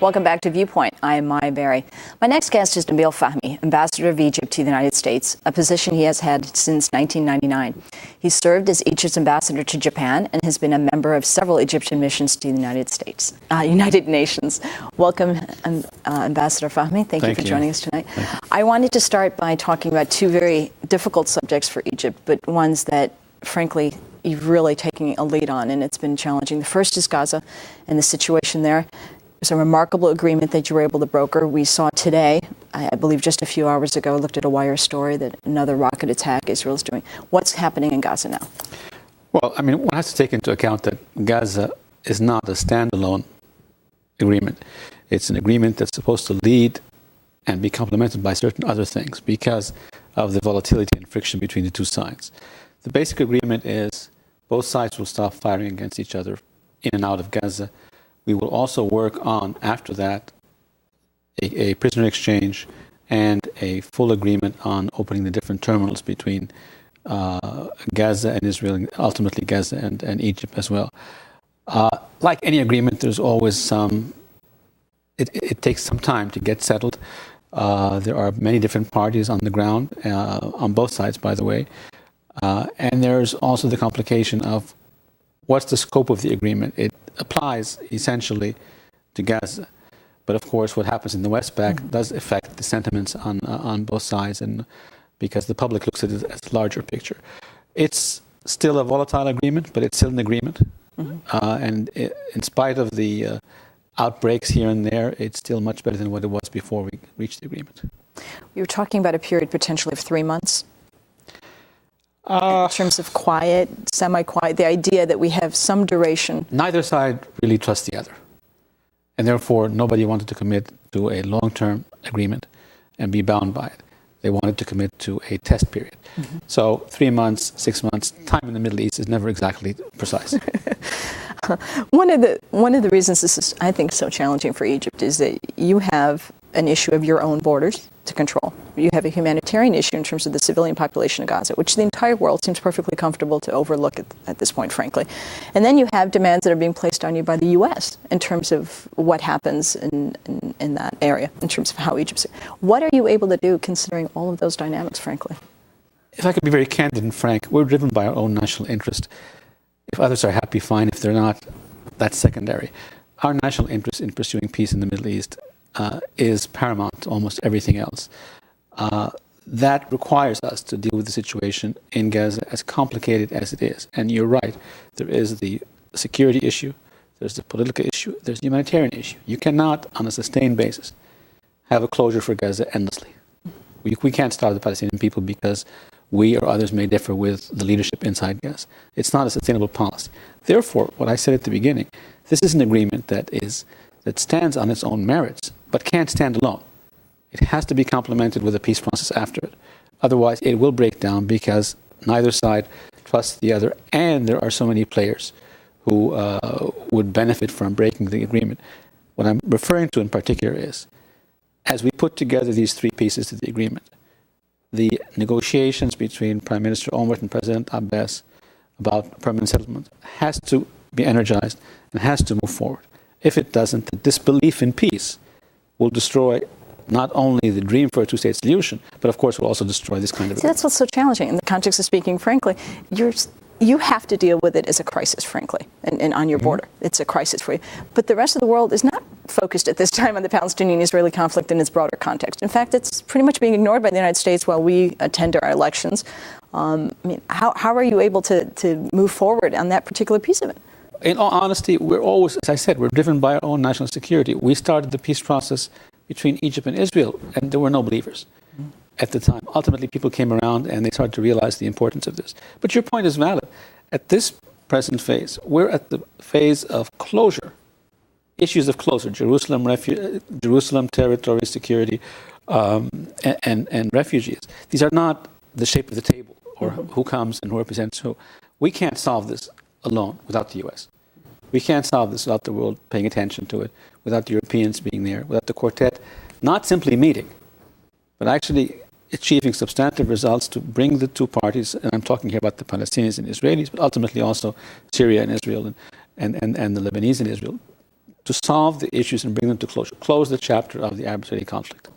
Welcome back to Viewpoint. I am Maya Berry. My next guest is Nabil Fahmy, Ambassador of Egypt to the United States, a position he has had since 1999. He served as Egypt's ambassador to Japan and has been a member of several Egyptian missions to the United Nations. Welcome, Ambassador Fahmy. Thank you for joining us tonight. I wanted to start by talking about two very difficult subjects for Egypt, but ones that, frankly, you've really taken a lead on, and it's been challenging. The first is Gaza and the situation there. It's a remarkable agreement that you were able to broker. We saw today, I believe just a few hours ago, looked at a wire story that another rocket attack Israel is doing. What's happening in Gaza now? Well, I mean, one has to take into account that Gaza is not a standalone agreement. It's an agreement that's supposed to lead and be complemented by certain other things because of the volatility and friction between the two sides. The basic agreement is both sides will stop firing against each other in and out of Gaza. We will also work on, after that, a prisoner exchange and a full agreement on opening the different terminals between Gaza and Israel, and ultimately Gaza and Egypt as well. Like any agreement, there's always it takes some time to get settled. There are many different parties on the ground, on both sides, by the way. And there's also the complication of what's the scope of the agreement. It applies essentially to Gaza. But of course, what happens in the West Bank does affect the sentiments on both sides, and because the public looks at it as a larger picture. It's still a volatile agreement, but it's still an agreement. In spite of the outbreaks here and there, it's still much better than what it was before we reached the agreement. You were talking about a period potentially of 3 months. In terms of quiet, semi-quiet, the idea that we have some duration. Neither side really trusts the other. And therefore, nobody wanted to commit to a long-term agreement and be bound by it. They wanted to commit to a test period. So 3 months, 6 months, time in the Middle East is never exactly precise. One of the reasons this is, I think, so challenging for Egypt is that you have an issue of your own borders to control. You have a humanitarian issue in terms of the civilian population of Gaza, which the entire world seems perfectly comfortable to overlook at this point, frankly. And then you have demands that are being placed on you by the U.S. in terms of what happens in that area, in terms of how Egypt's... What are you able to do considering all of those dynamics, frankly? If I could be very candid and frank, we're driven by our own national interest. If others are happy, fine. If they're not, that's secondary. Our national interest in pursuing peace in the Middle East is paramount to almost everything else. That requires us to deal with the situation in Gaza, as complicated as it is. And you're right, there is the security issue, there's the political issue, there's the humanitarian issue. You cannot, on a sustained basis, have a closure for Gaza endlessly. We can't starve the Palestinian people because we or others may differ with the leadership inside Gaza. It's not a sustainable policy. Therefore, what I said at the beginning, this is an agreement that stands on its own merits, but can't stand alone. It has to be complemented with a peace process after it. Otherwise, it will break down because neither side trusts the other, and there are so many players who would benefit from breaking the agreement. What I'm referring to in particular is, as we put together these three pieces to the agreement, the negotiations between Prime Minister Omar and President Abbas about permanent settlement has to be energized and has to move forward. If it doesn't, the disbelief in peace will destroy not only the dream for a two-state solution, but of course will also destroy this kind of... See, that's what's so challenging. In the context of speaking frankly, you have to deal with it as a crisis, frankly, and on your border. It's a crisis for you. But the rest of the world is not focused at this time on the Palestinian-Israeli conflict in its broader context. In fact, it's pretty much being ignored by the United States while we attend our elections. I mean, how are you able to move forward on that particular piece of it? In all honesty, we're always, as I said, we're driven by our own national security. We started the peace process between Egypt and Israel, and there were no believers at the time. Ultimately, people came around and they started to realize the importance of this. But your point is valid. At this present phase, we're at the phase of closure, issues of closure, Jerusalem territory security, and refugees. These are not the shape of the table or who comes and who represents who. We can't solve this alone without the U.S. We can't solve this without the world paying attention to it, without the Europeans being there, without the quartet not simply meeting, but actually achieving substantive results to bring the two parties, and I'm talking here about the Palestinians and Israelis, but ultimately also Syria and Israel and the Lebanese and Israel, to solve the issues and bring them to closure, close the chapter of the arbitrary conflict.